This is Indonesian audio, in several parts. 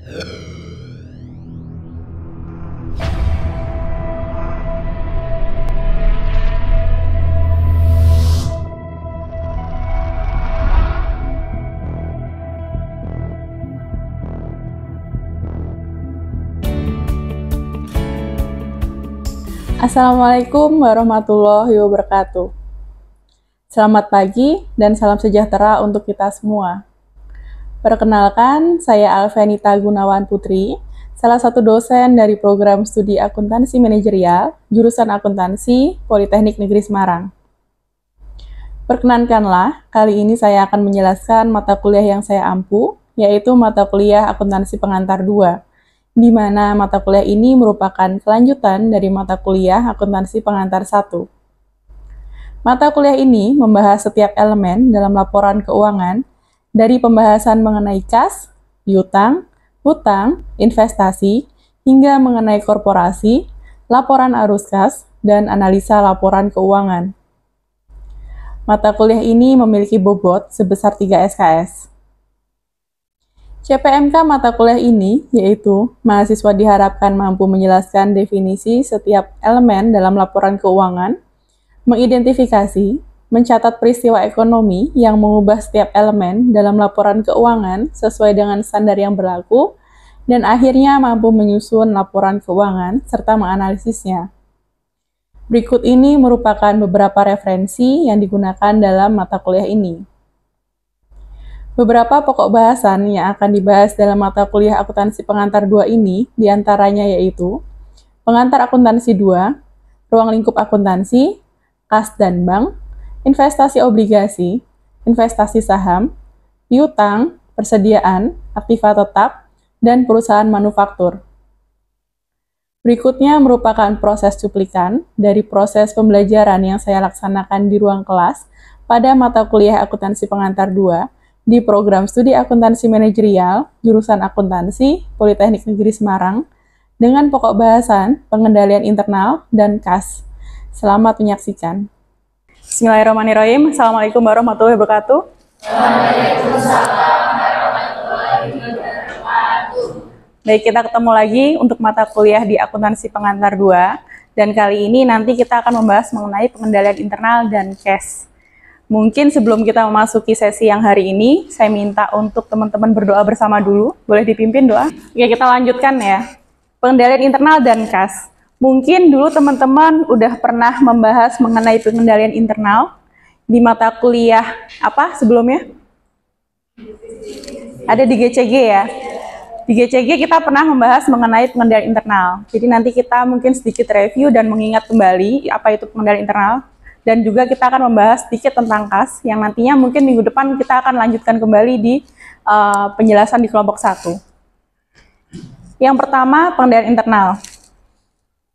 Assalamualaikum warahmatullahi wabarakatuh. Selamat pagi dan salam sejahtera untuk kita semua. Perkenalkan, saya Alvenita Gunawan Putri, salah satu dosen dari program studi akuntansi manajerial, jurusan akuntansi, Politeknik Negeri Semarang. Perkenankanlah, kali ini saya akan menjelaskan mata kuliah yang saya ampu, yaitu mata kuliah akuntansi pengantar 2, di mana mata kuliah ini merupakan kelanjutan dari mata kuliah akuntansi pengantar 1. Mata kuliah ini membahas setiap elemen dalam laporan keuangan, dari pembahasan mengenai kas, piutang, hutang, investasi, hingga mengenai korporasi, laporan arus kas, dan analisa laporan keuangan. Mata kuliah ini memiliki bobot sebesar 3 SKS. CPMK mata kuliah ini yaitu mahasiswa diharapkan mampu menjelaskan definisi setiap elemen dalam laporan keuangan, mengidentifikasi, mencatat peristiwa ekonomi yang mengubah setiap elemen dalam laporan keuangan sesuai dengan standar yang berlaku, dan akhirnya mampu menyusun laporan keuangan serta menganalisisnya. Berikut ini merupakan beberapa referensi yang digunakan dalam mata kuliah ini. Beberapa pokok bahasan yang akan dibahas dalam mata kuliah akuntansi pengantar 2 ini diantaranya yaitu pengantar akuntansi 2, ruang lingkup akuntansi, kas dan bank, investasi obligasi, investasi saham, piutang, persediaan, aktiva tetap, dan perusahaan manufaktur. Berikutnya merupakan proses cuplikan dari proses pembelajaran yang saya laksanakan di ruang kelas pada mata kuliah akuntansi pengantar 2, di program studi akuntansi manajerial, jurusan akuntansi, Politeknik Negeri Semarang, dengan pokok bahasan pengendalian internal dan kas. Selamat menyaksikan. Bismillahirrahmanirrahim. Assalamualaikum warahmatullahi wabarakatuh. Waalaikumsalam warahmatullahi wabarakatuh. Baik, kita ketemu lagi untuk mata kuliah di akuntansi pengantar 2, dan kali ini nanti kita akan membahas mengenai pengendalian internal dan cash. Mungkin sebelum kita memasuki sesi yang hari ini, saya minta untuk teman-teman berdoa bersama dulu. Boleh dipimpin doa? Ya, kita lanjutkan ya. Pengendalian internal dan kas. Mungkin dulu teman-teman udah pernah membahas mengenai pengendalian internal di mata kuliah apa sebelumnya? Ada di GCG ya. Di GCG kita pernah membahas mengenai pengendalian internal. Jadi nanti kita mungkin sedikit review dan mengingat kembali apa itu pengendalian internal. Dan juga kita akan membahas sedikit tentang kas, yang nantinya mungkin minggu depan kita akan lanjutkan kembali di penjelasan di kelompok 1. Yang pertama, pengendalian internal.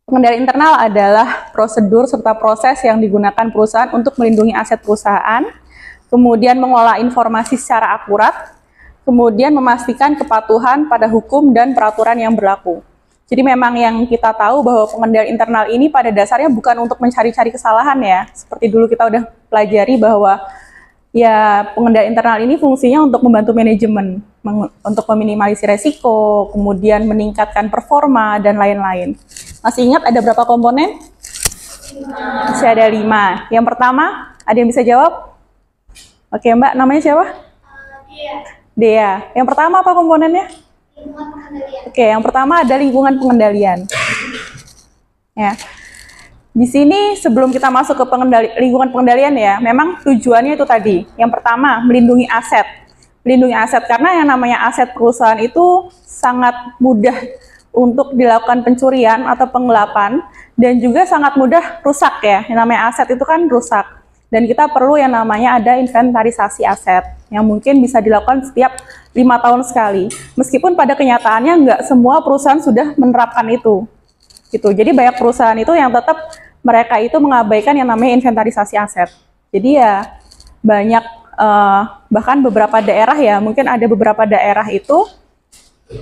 Pengendalian internal adalah prosedur serta proses yang digunakan perusahaan untuk melindungi aset perusahaan, kemudian mengolah informasi secara akurat, kemudian memastikan kepatuhan pada hukum dan peraturan yang berlaku. Jadi memang yang kita tahu bahwa pengendalian internal ini pada dasarnya bukan untuk mencari-cari kesalahan ya. Seperti dulu kita udah pelajari bahwa ya pengendalian internal ini fungsinya untuk membantu manajemen, untuk meminimalisir resiko, kemudian meningkatkan performa, dan lain-lain. Masih ingat ada berapa komponen? Masih ada 5. Yang pertama, ada yang bisa jawab? Oke Mbak, namanya siapa? Dea. Yang pertama apa komponennya? Oke, yang pertama ada lingkungan pengendalian. Ya. Di sini sebelum kita masuk ke lingkungan pengendalian ya, memang tujuannya itu tadi. Yang pertama, melindungi aset. Melindungi aset karena yang namanya aset perusahaan itu sangat mudah untuk dilakukan pencurian atau penggelapan, dan juga sangat mudah rusak ya. Yang namanya aset itu kan rusak. Dan kita perlu yang namanya ada inventarisasi aset, yang mungkin bisa dilakukan setiap 5 tahun sekali. Meskipun pada kenyataannya nggak semua perusahaan sudah menerapkan itu. Gitu. Jadi banyak perusahaan itu yang tetap mereka itu mengabaikan yang namanya inventarisasi aset. Jadi ya banyak, bahkan beberapa daerah ya, mungkin ada beberapa daerah itu,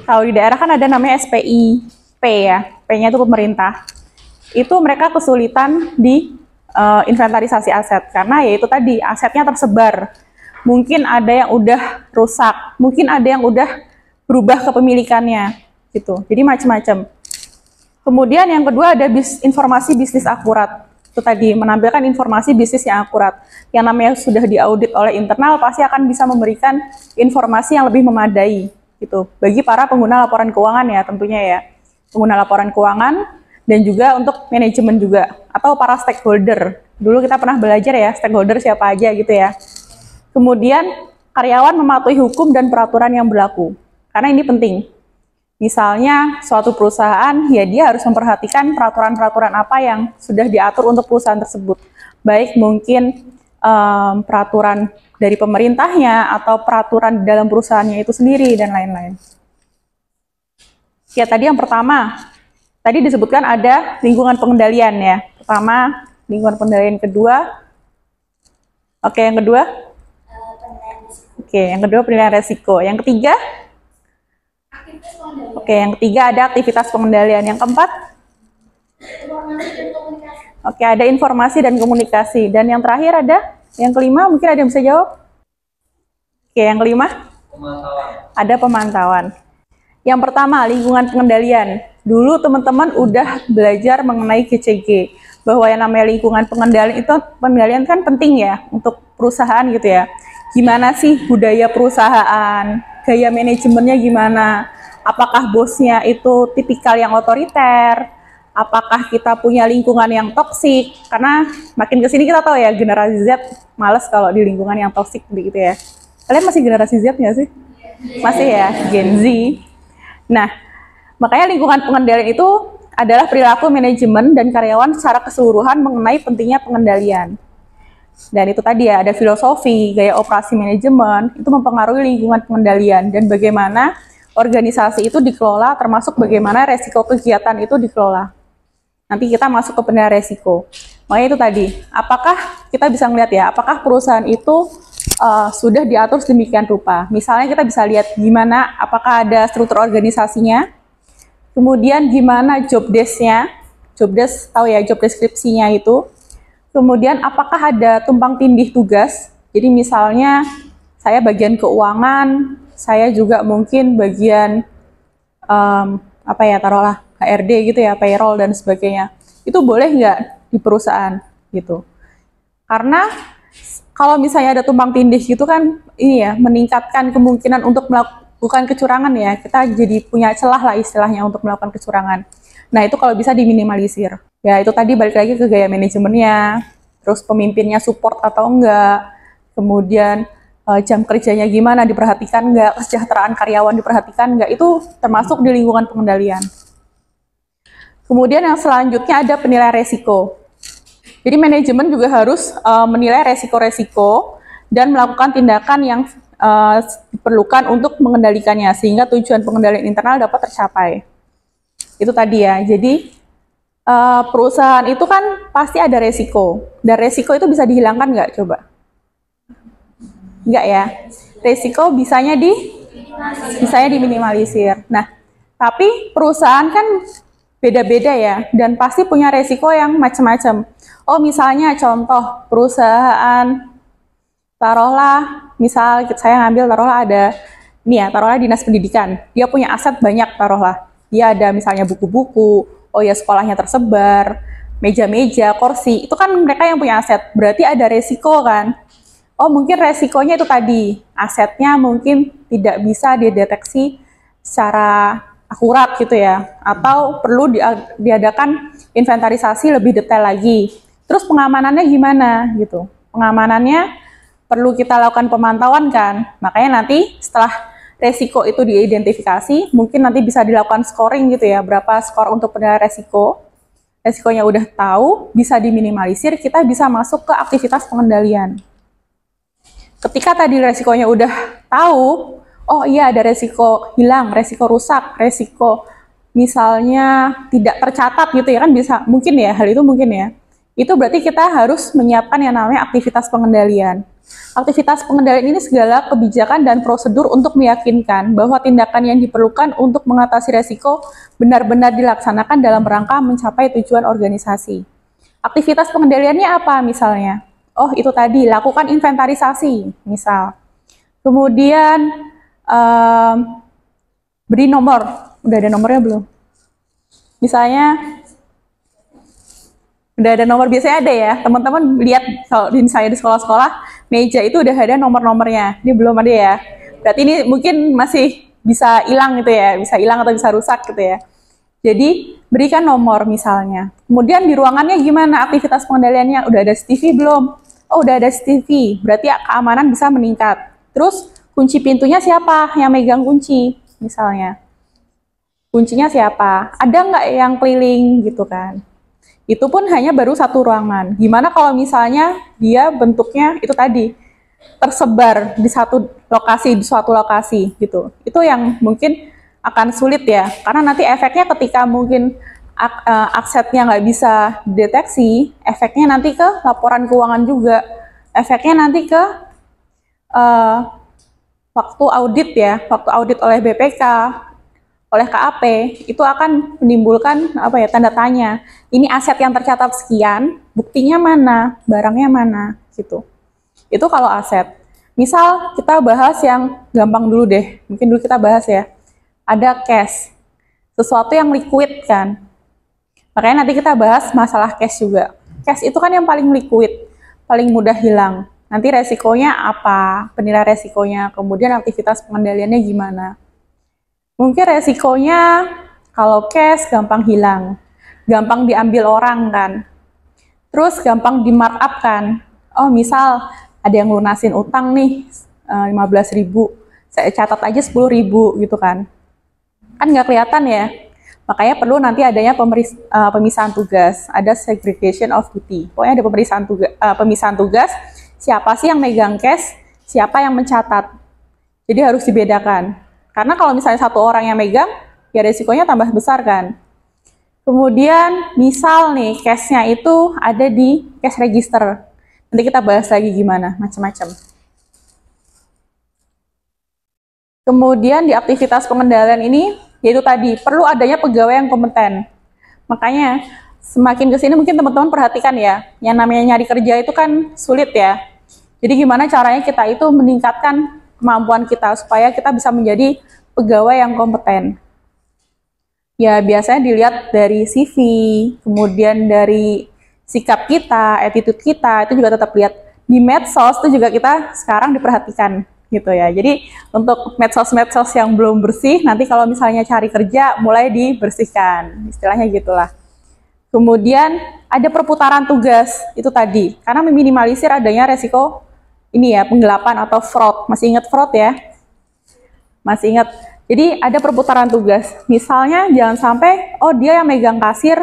kalau di daerah kan ada namanya SPI, P ya, P-nya itu pemerintah. Itu mereka kesulitan di inventarisasi aset, karena ya itu tadi, asetnya tersebar. Mungkin ada yang udah rusak, mungkin ada yang udah berubah kepemilikannya gitu. Jadi macam-macam. Kemudian yang kedua ada informasi bisnis akurat. Itu tadi menampilkan informasi bisnis yang akurat. Yang namanya sudah diaudit oleh internal pasti akan bisa memberikan informasi yang lebih memadai gitu. Bagi para pengguna laporan keuangan ya tentunya ya. Pengguna laporan keuangan dan juga untuk manajemen juga atau para stakeholder. Dulu kita pernah belajar ya stakeholder siapa aja gitu ya. Kemudian karyawan mematuhi hukum dan peraturan yang berlaku. Karena ini penting. Misalnya suatu perusahaan, ya dia harus memperhatikan peraturan-peraturan apa yang sudah diatur untuk perusahaan tersebut. Baik mungkin peraturan dari pemerintahnya atau peraturan di dalam perusahaannya itu sendiri dan lain-lain. Ya tadi yang pertama, tadi disebutkan ada lingkungan pengendalian ya. Pertama, lingkungan pengendalian. Kedua, oke yang kedua? Oke, yang kedua penilaian resiko. Yang ketiga? Oke, yang ketiga ada aktivitas pengendalian. Yang keempat? Oke, ada informasi dan komunikasi. Dan yang terakhir ada? Yang kelima, mungkin ada yang bisa jawab? Oke, yang kelima? Ada pemantauan. Yang pertama, lingkungan pengendalian. Dulu teman-teman udah belajar mengenai GCG. Bahwa yang namanya lingkungan pengendalian kan penting ya untuk perusahaan gitu ya. Gimana sih budaya perusahaan? Gaya manajemennya gimana? Apakah bosnya itu tipikal yang otoriter? Apakah kita punya lingkungan yang toksik? Karena makin kesini kita tahu ya generasi Z males kalau di lingkungan yang toksik gitu ya. Kalian masih generasi Z nggak sih? Masih ya, Gen Z. Nah, makanya lingkungan pengendalian itu adalah perilaku manajemen dan karyawan secara keseluruhan mengenai pentingnya pengendalian. Dan itu tadi ya, ada filosofi, gaya operasi manajemen, itu mempengaruhi lingkungan pengendalian dan bagaimana organisasi itu dikelola, termasuk bagaimana resiko kegiatan itu dikelola. Nanti kita masuk ke penilaian resiko. Makanya itu tadi, apakah kita bisa melihat ya, apakah perusahaan itu sudah diatur sedemikian rupa. Misalnya kita bisa lihat gimana, apakah ada struktur organisasinya, kemudian gimana job desk-nya, job desk tahu ya, job deskripsinya itu. Kemudian apakah ada tumpang tindih tugas? Jadi misalnya saya bagian keuangan, saya juga mungkin bagian apa ya, taruhlah HRD gitu ya, payroll dan sebagainya. Itu boleh nggak di perusahaan gitu? Karena kalau misalnya ada tumpang tindih gitu kan, ini ya meningkatkan kemungkinan untuk melakukan kecurangan ya. Kita jadi punya celah lah istilahnya untuk melakukan kecurangan. Nah itu kalau bisa diminimalisir. Ya itu tadi balik lagi ke gaya manajemennya, terus pemimpinnya support atau enggak, kemudian jam kerjanya gimana, diperhatikan enggak, kesejahteraan karyawan diperhatikan enggak, itu termasuk di lingkungan pengendalian. Kemudian yang selanjutnya ada penilaian resiko. Jadi manajemen juga harus menilai resiko-resiko dan melakukan tindakan yang diperlukan untuk mengendalikannya, sehingga tujuan pengendalian internal dapat tercapai. Itu tadi ya, jadi perusahaan itu kan pasti ada resiko, dan resiko itu bisa dihilangkan nggak coba? Nggak ya, resiko bisanya diminimalisir. Nah, tapi perusahaan kan beda-beda ya, dan pasti punya resiko yang macam-macam. Oh misalnya contoh perusahaan, taruhlah, misal saya ngambil taruhlah ada, ini ya taruhlah dinas pendidikan, dia punya aset banyak taruhlah, dia ada misalnya buku-buku, oh ya sekolahnya tersebar, meja-meja, kursi, itu kan mereka yang punya aset, berarti ada resiko kan. Oh mungkin resikonya itu tadi, asetnya mungkin tidak bisa dideteksi secara akurat gitu ya, atau perlu diadakan inventarisasi lebih detail lagi. Terus pengamanannya gimana gitu, pengamanannya perlu kita lakukan pemantauan kan, makanya nanti setelah resiko itu diidentifikasi, mungkin nanti bisa dilakukan scoring gitu ya, berapa skor untuk penilaian resiko. Resikonya udah tahu, bisa diminimalisir, kita bisa masuk ke aktivitas pengendalian. Ketika tadi resikonya udah tahu, oh iya ada resiko hilang, resiko rusak, resiko misalnya tidak tercatat gitu ya kan, bisa mungkin ya, hal itu mungkin ya. Itu berarti kita harus menyiapkan yang namanya aktivitas pengendalian. Aktivitas pengendalian ini segala kebijakan dan prosedur untuk meyakinkan bahwa tindakan yang diperlukan untuk mengatasi resiko benar-benar dilaksanakan dalam rangka mencapai tujuan organisasi. Aktivitas pengendaliannya apa misalnya? Oh itu tadi, lakukan inventarisasi misal. Kemudian beri nomor. Udah ada nomornya belum? Misalnya, udah ada nomor, biasanya ada ya. Teman-teman lihat kalau saya di sekolah-sekolah, meja itu udah ada nomor-nomornya. Ini belum ada ya. Berarti ini mungkin masih bisa hilang gitu ya, bisa hilang atau bisa rusak gitu ya. Jadi, berikan nomor misalnya. Kemudian di ruangannya gimana aktivitas pengendaliannya? Udah ada CCTV belum? Oh, udah ada CCTV. Berarti keamanan bisa meningkat. Terus, kunci pintunya siapa yang megang kunci misalnya? Kuncinya siapa? Ada nggak yang keliling gitu kan? Itu pun hanya baru satu ruangan. Gimana kalau misalnya dia bentuknya itu tadi, tersebar di satu lokasi, di suatu lokasi gitu. Itu yang mungkin akan sulit ya, karena nanti efeknya ketika mungkin aksetnya nggak bisa deteksi, efeknya nanti ke laporan keuangan juga, efeknya nanti ke waktu audit ya, waktu audit oleh BPK, oleh KAP, itu akan menimbulkan apa ya, tanda tanya. Ini aset yang tercatat sekian, buktinya mana, barangnya mana, gitu. Itu kalau aset. Misal kita bahas yang gampang dulu deh, mungkin dulu kita bahas ya. Ada cash, sesuatu yang liquid kan. Makanya nanti kita bahas masalah cash juga. Cash itu kan yang paling liquid, paling mudah hilang. Nanti resikonya apa, penilaian resikonya, kemudian aktivitas pengendaliannya gimana. Mungkin resikonya kalau cash gampang hilang, gampang diambil orang kan. Terus gampang di markup kan. Oh misal ada yang lunasin utang nih 15.000, saya catat aja 10.000 gitu kan. Kan nggak kelihatan ya. Makanya perlu nanti adanya pemisahan tugas, ada segregation of duty. Pokoknya ada pemisahan tugas, siapa sih yang megang cash, siapa yang mencatat. Jadi harus dibedakan. Karena kalau misalnya satu orang yang megang, ya resikonya tambah besar kan. Kemudian misal nih cash-nya itu ada di cash register. Nanti kita bahas lagi gimana, macam-macam. Kemudian di aktivitas pengendalian ini, yaitu tadi, perlu adanya pegawai yang kompeten. Makanya, semakin ke sini mungkin teman-teman perhatikan ya, yang namanya nyari kerja itu kan sulit ya. Jadi gimana caranya kita itu meningkatkan kemampuan kita, supaya kita bisa menjadi pegawai yang kompeten. Ya, biasanya dilihat dari CV, kemudian dari sikap kita, attitude kita, itu juga tetap lihat. Di medsos itu juga kita sekarang diperhatikan. Gitu ya. Jadi untuk medsos-medsos yang belum bersih, nanti kalau misalnya cari kerja mulai dibersihkan, istilahnya gitulah. Kemudian ada perputaran tugas, itu tadi, karena meminimalisir adanya resiko ini ya, penggelapan atau fraud. Masih ingat fraud ya? Masih ingat? Jadi ada perputaran tugas. Misalnya jangan sampai, oh dia yang megang kasir,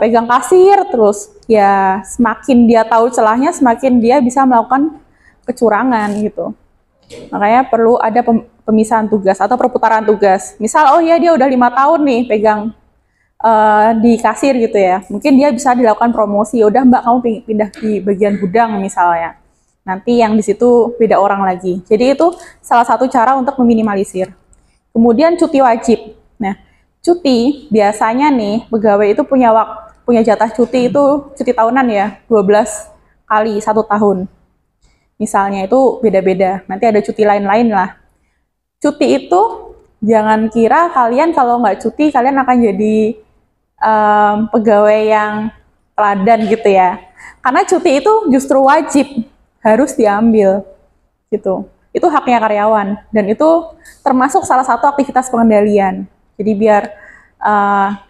pegang kasir terus, ya semakin dia tahu celahnya, semakin dia bisa melakukan kecurangan gitu. Makanya perlu ada pemisahan tugas atau perputaran tugas. Misal, oh ya dia udah 5 tahun nih pegang di kasir gitu ya. Mungkin dia bisa dilakukan promosi. Udah Mbak kamu pindah di bagian gudang misalnya. Nanti yang di situ beda orang lagi. Jadi itu salah satu cara untuk meminimalisir. Kemudian cuti wajib. Nah, cuti biasanya nih pegawai itu punya jatah cuti itu cuti tahunan ya, 12 kali 1 tahun. Misalnya itu beda-beda, nanti ada cuti lain-lain lah. Cuti itu jangan kira kalian kalau nggak cuti kalian akan jadi pegawai yang teladan gitu ya. Karena cuti itu justru wajib, harus diambil gitu. Itu haknya karyawan dan itu termasuk salah satu aktivitas pengendalian. Jadi biar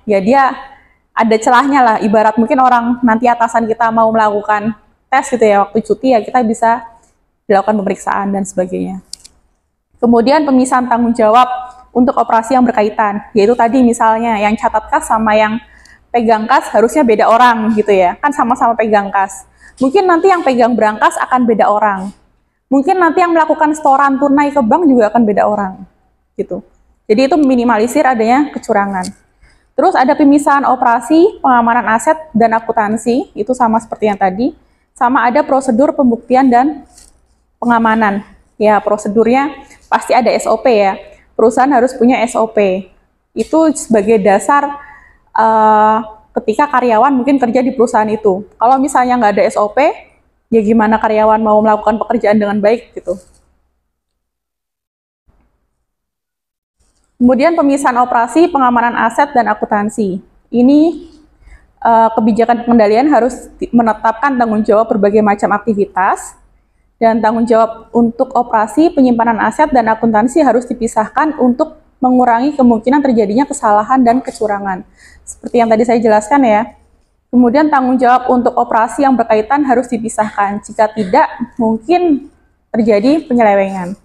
ya dia ada celahnya lah. Ibarat mungkin orang nanti atasan kita mau melakukan tes gitu ya waktu cuti ya kita bisa dilakukan pemeriksaan dan sebagainya. Kemudian pemisahan tanggung jawab untuk operasi yang berkaitan, yaitu tadi misalnya yang catat kas sama yang pegang kas harusnya beda orang gitu ya, kan sama-sama pegang kas. Mungkin nanti yang pegang berangkas akan beda orang. Mungkin nanti yang melakukan setoran tunai ke bank juga akan beda orang gitu. Jadi itu meminimalisir adanya kecurangan. Terus ada pemisahan operasi, pengamanan aset, dan akuntansi, itu sama seperti yang tadi. Sama ada prosedur pembuktian dan pengamanan. Ya, prosedurnya pasti ada SOP ya. Perusahaan harus punya SOP. Itu sebagai dasar ketika karyawan mungkin kerja di perusahaan itu. Kalau misalnya nggak ada SOP, ya gimana karyawan mau melakukan pekerjaan dengan baik gitu. Kemudian pemisahan operasi, pengamanan aset, dan akuntansi. Ini kebijakan pengendalian harus menetapkan tanggung jawab berbagai macam aktivitas, dan tanggung jawab untuk operasi, penyimpanan aset, dan akuntansi harus dipisahkan untuk mengurangi kemungkinan terjadinya kesalahan dan kecurangan. Seperti yang tadi saya jelaskan ya. Kemudian tanggung jawab untuk operasi yang berkaitan harus dipisahkan. Jika tidak, mungkin terjadi penyelewengan.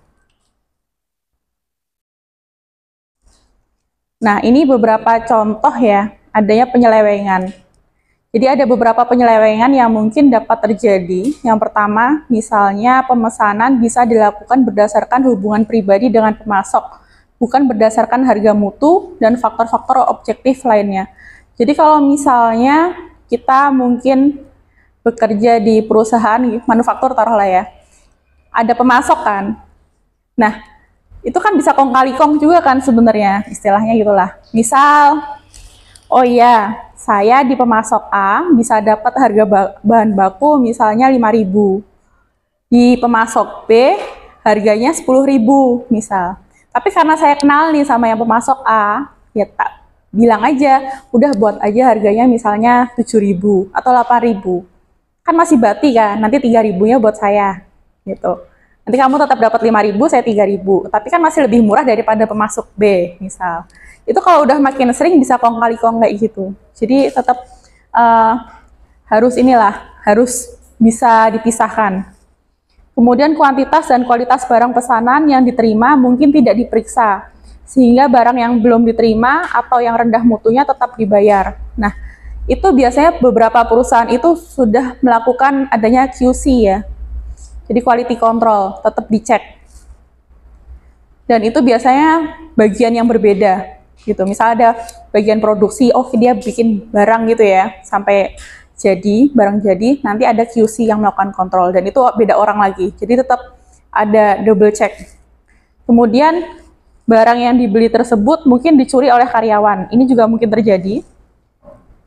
Nah, ini beberapa contoh ya, adanya penyelewengan. Jadi ada beberapa penyelewengan yang mungkin dapat terjadi. Yang pertama, misalnya pemesanan bisa dilakukan berdasarkan hubungan pribadi dengan pemasok, bukan berdasarkan harga mutu dan faktor-faktor objektif lainnya. Jadi kalau misalnya kita mungkin bekerja di perusahaan manufaktur taruhlah ya, ada pemasok kan. Nah, itu kan bisa kong kali kong juga kan sebenarnya, istilahnya gitulah. Misal, oh iya, saya di pemasok A bisa dapat harga bahan baku misalnya 5.000. Di pemasok B harganya 10.000 misal. Tapi karena saya kenal nih sama yang pemasok A, ya tak bilang aja, udah buat aja harganya misalnya 7.000 atau 8.000. Kan masih bati kan, nanti 3.000-nya buat saya gitu. Nanti kamu tetap dapat 5.000, saya 3.000. Tapi kan masih lebih murah daripada pemasok B misal. Itu kalau udah makin sering bisa kong kali kong kayak gitu. Jadi tetap harus bisa dipisahkan. Kemudian kuantitas dan kualitas barang pesanan yang diterima mungkin tidak diperiksa, sehingga barang yang belum diterima atau yang rendah mutunya tetap dibayar. Nah, itu biasanya beberapa perusahaan itu sudah melakukan adanya QC ya. Jadi quality control, tetap dicek. Dan itu biasanya bagian yang berbeda. Gitu. Misal ada bagian produksi, oh dia bikin barang gitu ya, sampai jadi, barang jadi, nanti ada QC yang melakukan kontrol, dan itu beda orang lagi. Jadi tetap ada double check. Kemudian, barang yang dibeli tersebut mungkin dicuri oleh karyawan. Ini juga mungkin terjadi.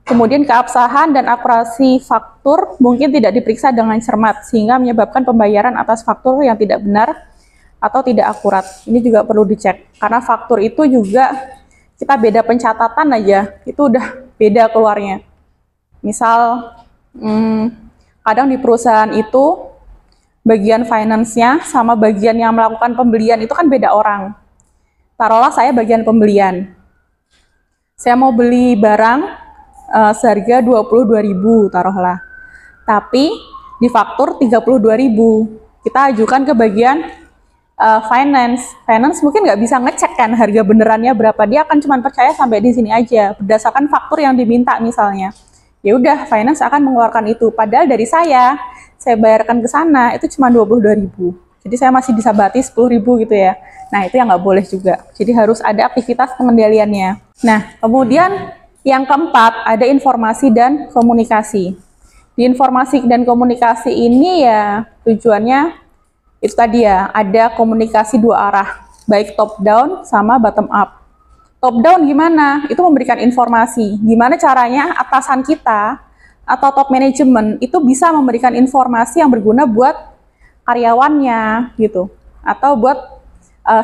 Kemudian keabsahan dan akurasi faktur mungkin tidak diperiksa dengan cermat, sehingga menyebabkan pembayaran atas faktur yang tidak benar atau tidak akurat. Ini juga perlu dicek, karena faktur itu juga kita beda pencatatan aja, itu udah beda keluarnya. Misal, kadang di perusahaan itu, bagian finance-nya sama bagian yang melakukan pembelian itu kan beda orang. Taruhlah saya bagian pembelian. Saya mau beli barang seharga 22.000 taruhlah. Tapi di faktur 32.000. Kita ajukan ke bagian finance mungkin nggak bisa ngecek kan harga benerannya berapa, dia akan cuma percaya sampai di sini aja berdasarkan faktur yang diminta misalnya. Ya udah, finance akan mengeluarkan itu, padahal dari saya bayarkan ke sana itu cuma 22.000. Jadi saya masih bisa bati 10.000 gitu ya. Nah, itu yang nggak boleh juga. Jadi harus ada aktivitas pengendaliannya. Nah, kemudian yang keempat ada informasi dan komunikasi. Di informasi dan komunikasi ini ya tujuannya itu tadi ya, ada komunikasi dua arah, baik top down sama bottom up. Top down gimana? Itu memberikan informasi. Gimana caranya atasan kita atau top management itu bisa memberikan informasi yang berguna buat karyawannya gitu, atau buat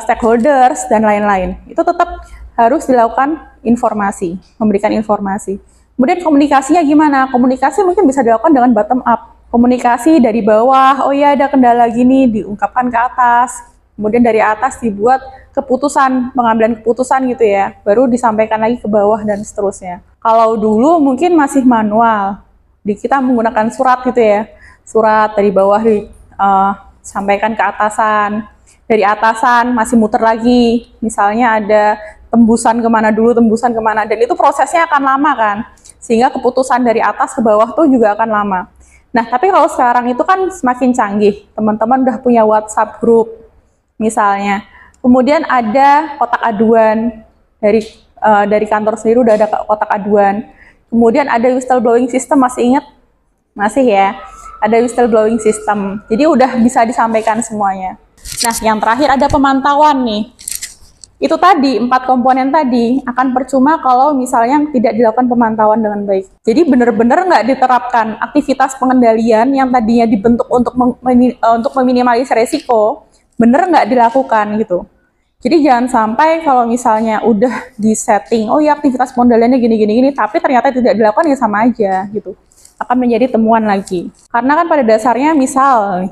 stakeholders dan lain-lain. Itu tetap harus dilakukan informasi, memberikan informasi. Kemudian komunikasinya gimana? Komunikasi mungkin bisa dilakukan dengan bottom up. Komunikasi dari bawah, oh ya ada kendala gini, diungkapkan ke atas. Kemudian dari atas dibuat keputusan, pengambilan keputusan gitu ya. Baru disampaikan lagi ke bawah dan seterusnya. Kalau dulu mungkin masih manual. Kita menggunakan surat gitu ya. Surat dari bawah disampaikan ke atasan. Dari atasan masih muter lagi. Misalnya ada tembusan kemana dulu, tembusan kemana. Dan itu prosesnya akan lama kan. Sehingga keputusan dari atas ke bawah tuh juga akan lama. Nah, tapi kalau sekarang itu kan semakin canggih. Teman-teman udah punya WhatsApp group, misalnya. Kemudian ada kotak aduan. Dari kantor sendiri udah ada kotak aduan. Kemudian ada whistleblowing system, masih ingat? Masih ya? Ada whistleblowing system. Jadi udah bisa disampaikan semuanya. Nah, yang terakhir ada pemantauan nih. Itu tadi, 4 komponen tadi akan percuma kalau misalnya tidak dilakukan pemantauan dengan baik. Jadi benar-benar nggak diterapkan aktivitas pengendalian yang tadinya dibentuk untuk meminimalisir resiko, benar nggak dilakukan gitu. Jadi jangan sampai kalau misalnya udah di setting, oh ya aktivitas pengendaliannya gini, tapi ternyata tidak dilakukan, ya sama aja gitu. Akan menjadi temuan lagi. Karena kan pada dasarnya misal,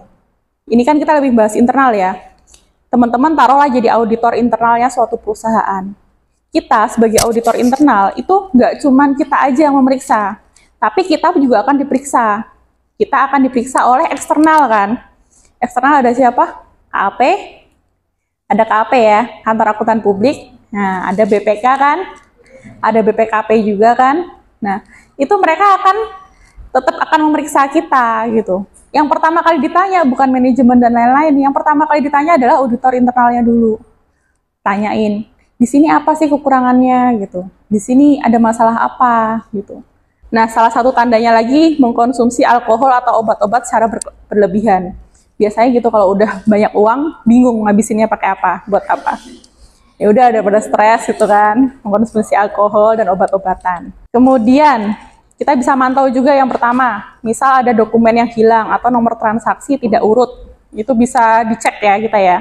ini kan kita lebih bahas internal ya. Teman-teman taruhlah jadi auditor internalnya suatu perusahaan. Kita sebagai auditor internal itu nggak cuman kita aja yang memeriksa, tapi kita juga akan diperiksa. Kita akan diperiksa oleh eksternal kan. Eksternal ada siapa? KAP, ada KAP ya, Kantor Akuntan Publik. Nah, ada BPK kan, ada BPKP juga kan. Nah, itu mereka tetap akan memeriksa kita gitu. Yang pertama kali ditanya bukan manajemen dan lain-lain. Yang pertama kali ditanya adalah auditor internalnya dulu. Tanyain, di sini apa sih kekurangannya gitu. Di sini ada masalah apa gitu. Nah, salah satu tandanya lagi mengkonsumsi alkohol atau obat-obat secara berlebihan. Biasanya gitu kalau udah banyak uang, bingung ngabisinnya pakai apa, buat apa. Ya udah daripada stres gitu kan, mengkonsumsi alkohol dan obat-obatan. Kemudian kita bisa mantau juga yang pertama, misal ada dokumen yang hilang atau nomor transaksi tidak urut, itu bisa dicek ya kita ya.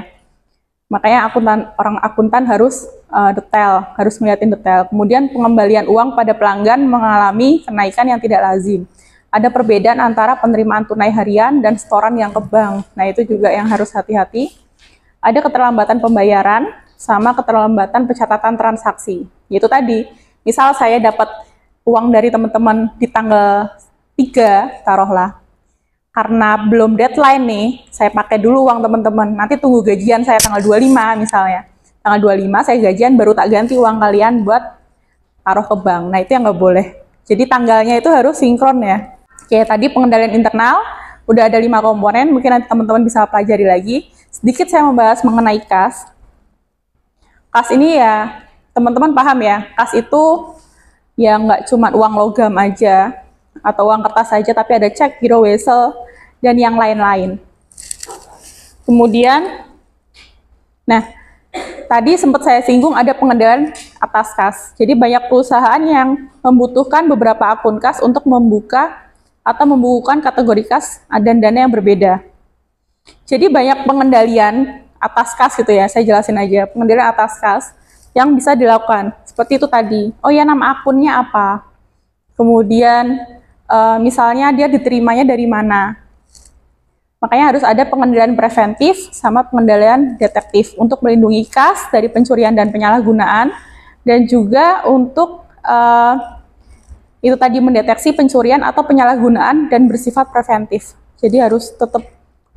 Makanya orang akuntan harus detail, harus ngeliatin detail. Kemudian pengembalian uang pada pelanggan mengalami kenaikan yang tidak lazim. Ada perbedaan antara penerimaan tunai harian dan setoran yang ke bank. Nah, itu juga yang harus hati-hati. Ada keterlambatan pembayaran sama keterlambatan pencatatan transaksi. Itu tadi, misal saya dapat uang dari teman-teman di tanggal 3, taruhlah. Karena belum deadline nih, saya pakai dulu uang teman-teman. Nanti tunggu gajian saya tanggal 25 misalnya. Tanggal 25 saya gajian, baru tak ganti uang kalian buat taruh ke bank. Nah, itu yang nggak boleh. Jadi tanggalnya itu harus sinkron ya. Oke, tadi pengendalian internal, udah ada 5 komponen, mungkin nanti teman-teman bisa pelajari lagi. Sedikit saya membahas mengenai kas. Kas ini ya, teman-teman paham ya, kas itu ya nggak cuma uang logam aja, atau uang kertas saja, tapi ada cek, giro, wesel, dan yang lain-lain. Kemudian, nah, tadi sempat saya singgung ada pengendalian atas kas. Jadi banyak perusahaan yang membutuhkan beberapa akun kas untuk membuka atau membukukan kategori kas dan dana yang berbeda. Jadi banyak pengendalian atas kas gitu ya, saya jelasin aja. Pengendalian atas kas yang bisa dilakukan. Seperti itu tadi, oh ya nama akunnya apa. Kemudian misalnya dia diterimanya dari mana. Makanya harus ada pengendalian preventif sama pengendalian detektif untuk melindungi kas dari pencurian dan penyalahgunaan, dan juga untuk itu tadi mendeteksi pencurian atau penyalahgunaan dan bersifat preventif. Jadi harus tetap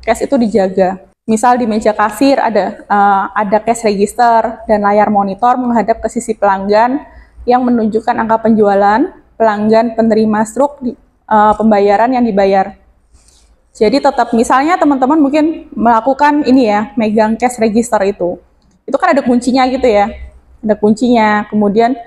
cash itu dijaga. Misal di meja kasir ada cash register dan layar monitor menghadap ke sisi pelanggan yang menunjukkan angka penjualan, pelanggan, penerima struk, pembayaran yang dibayar. Jadi tetap misalnya teman-teman mungkin melakukan ini ya, megang cash register itu kan ada kuncinya gitu ya, ada kuncinya. Kemudian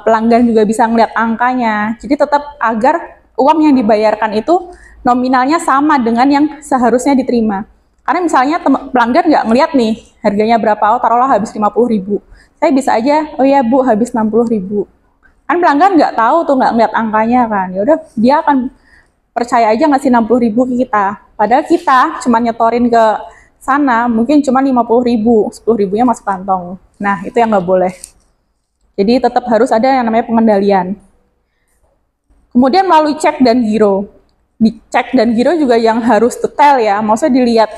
pelanggan juga bisa melihat angkanya. Jadi tetap agar uang yang dibayarkan itu nominalnya sama dengan yang seharusnya diterima. Karena misalnya pelanggan nggak ngelihat nih harganya berapa, oh taruhlah habis 50.000. Saya bisa aja, oh ya Bu habis 60.000. Kan pelanggan nggak tahu tuh, nggak ngeliat angkanya kan. Ya udah dia akan percaya aja ngasih 60.000 ke kita. Padahal kita cuma nyetorin ke sana mungkin cuma 50.000, 10.000-nya masuk kantong. Nah, itu yang nggak boleh. Jadi tetap harus ada yang namanya pengendalian. Kemudian melalui cek dan giro. Di cek dan giro juga yang harus detail ya. Maksudnya dilihat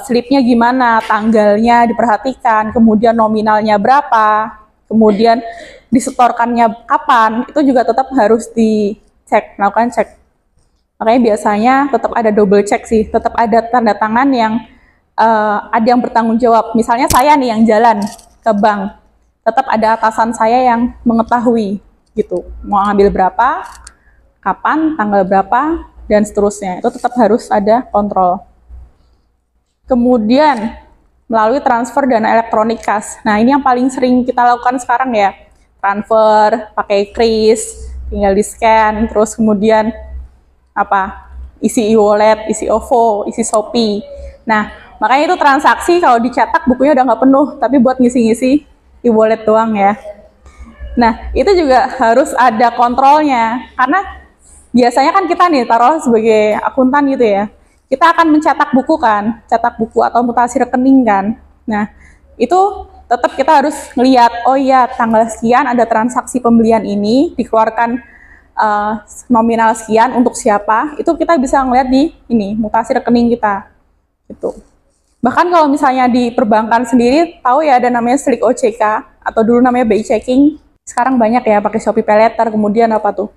slipnya gimana, tanggalnya diperhatikan, kemudian nominalnya berapa, kemudian disetorkannya kapan, itu juga tetap harus dicek, melakukan cek. Makanya biasanya tetap ada double check sih, tetap ada tanda tangan yang ada yang bertanggung jawab. Misalnya saya nih yang jalan ke bank, tetap ada atasan saya yang mengetahui gitu, mau ambil berapa, kapan, tanggal berapa, dan seterusnya. Itu tetap harus ada kontrol. Kemudian melalui transfer dana elektronik kas. Nah, ini yang paling sering kita lakukan sekarang ya. Transfer pakai kris, tinggal di-scan, terus kemudian isi e-wallet, isi OVO, isi Shopee. Nah, makanya itu transaksi kalau dicetak bukunya udah nggak penuh, tapi buat ngisi-ngisi e-wallet doang ya. Nah, itu juga harus ada kontrolnya, karena biasanya kan kita nih taruh sebagai akuntan gitu ya, kita akan mencetak buku kan, cetak buku atau mutasi rekening kan. Nah, itu tetap kita harus ngelihat, oh iya tanggal sekian ada transaksi pembelian ini, dikeluarkan nominal sekian untuk siapa, itu kita bisa ngelihat di ini, mutasi rekening kita. Gitu. Bahkan kalau misalnya di perbankan sendiri, tahu ya ada namanya Slik OJK, atau dulu namanya BI Checking, sekarang banyak ya pakai Shopee Paylater, kemudian apa tuh?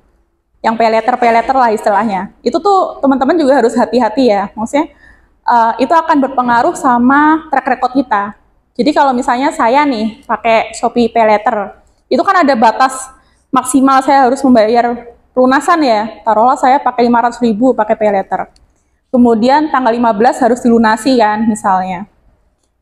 Yang paylater lah istilahnya. Itu tuh teman-teman juga harus hati-hati ya, maksudnya itu akan berpengaruh sama track record kita. Jadi kalau misalnya saya nih pakai Shopee Paylater, itu kan ada batas maksimal saya harus membayar lunasan ya. Taruhlah saya pakai 500.000 pakai Paylater. Kemudian tanggal 15 harus dilunasi kan misalnya.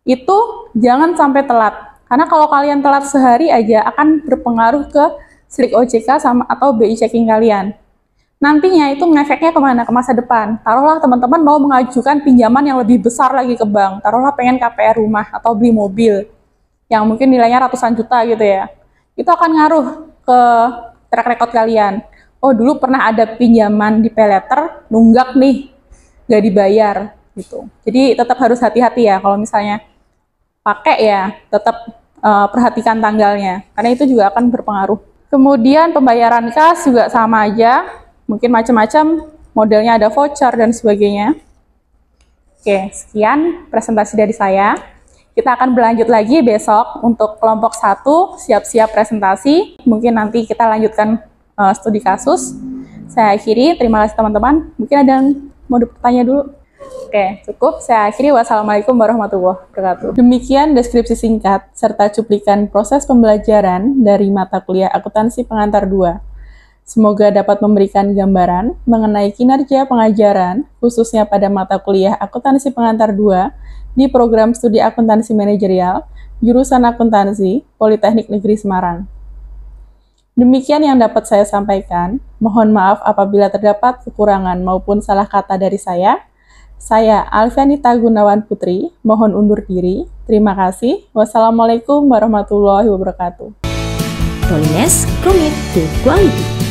Itu jangan sampai telat. Karena kalau kalian telat sehari aja akan berpengaruh ke Slik OJK sama atau BI Checking kalian. Nantinya itu ngefeknya kemana? Ke masa depan. Taruhlah teman-teman mau mengajukan pinjaman yang lebih besar lagi ke bank. Taruhlah pengen KPR rumah atau beli mobil yang mungkin nilainya ratusan juta gitu ya. Itu akan ngaruh ke track record kalian. Oh dulu pernah ada pinjaman di Paylater, nunggak nih, nggak dibayar gitu. Jadi tetap harus hati-hati ya kalau misalnya pakai ya, tetap perhatikan tanggalnya. Karena itu juga akan berpengaruh. Kemudian pembayaran kas juga sama aja, mungkin macam-macam, modelnya ada voucher dan sebagainya. Oke, sekian presentasi dari saya. Kita akan berlanjut lagi besok untuk kelompok 1, siap-siap presentasi. Mungkin nanti kita lanjutkan studi kasus. Saya akhiri, terima kasih teman-teman. Mungkin ada yang mau bertanya dulu? Oke, cukup. Saya akhiri. Wassalamualaikum warahmatullahi wabarakatuh. Demikian deskripsi singkat serta cuplikan proses pembelajaran dari mata kuliah akuntansi pengantar 2. Semoga dapat memberikan gambaran mengenai kinerja pengajaran, khususnya pada mata kuliah akuntansi pengantar 2 di program studi akuntansi manajerial, jurusan akuntansi, Politeknik Negeri Semarang. Demikian yang dapat saya sampaikan. Mohon maaf apabila terdapat kekurangan maupun salah kata dari saya. Saya Alfianita Gunawan Putri, mohon undur diri. Terima kasih. Wassalamualaikum warahmatullahi wabarakatuh. Polines Commit to Quality.